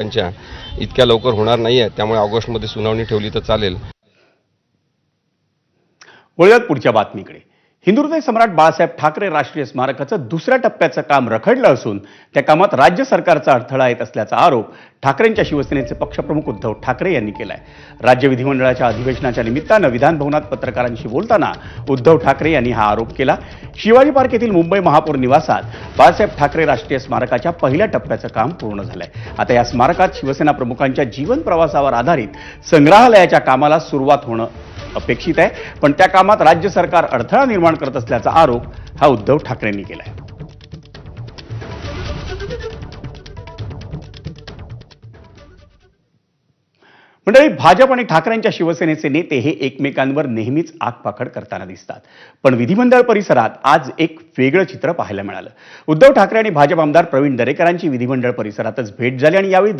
त्यांच्या इतक्या लवकर होणार नाही आहे, त्यामुळे ऑगस्टमध्ये सुनावणी ठेवली तर चालेल. वळूयात पुढच्या बातमीकडे. हिंदुहृदय सम्राट बाळासाहेब ठाकरे राष्ट्रीय स्मारकाचं दुसऱ्या टप्प्याचं काम रखडलं असून त्या कामात राज्य सरकारचा अडथळा येत असल्याचा आरोप ठाकरेंच्या शिवसेनेचे पक्षप्रमुख उद्धव ठाकरे यांनी केलाय. राज्य विधिमंडळाच्या अधिवेशनाच्या निमित्तानं विधानभवनात पत्रकारांशी बोलताना उद्धव ठाकरे यांनी हा आरोप केला. शिवाजी पार्क येथील मुंबई महापौर निवासात बाळासाहेब ठाकरे राष्ट्रीय स्मारकाच्या पहिल्या टप्प्याचं काम पूर्ण झालंय. आता या स्मारकात शिवसेना प्रमुखांच्या जीवन प्रवासावर आधारित संग्रहालयाच्या कामाला सुरुवात होणं अपेक्षित आहे, पण त्या कामात राज्य सरकार अडथळा निर्माण करत असल्याचा आरोप हा उद्धव ठाकरेंनी केलाय. मंडळी, भाजप आणि ठाकरेंच्या शिवसेनेचे नेते हे एकमेकांवर नेहमीच आगपाखड करताना दिसतात, पण विधिमंडळ परिसरात आज एक वेगळं चित्र पाहायला मिळालं. उद्धव ठाकरे आणि भाजप आमदार प्रवीण दरेकरांची विधिमंडळ परिसरातच भेट झाली आणि यावेळी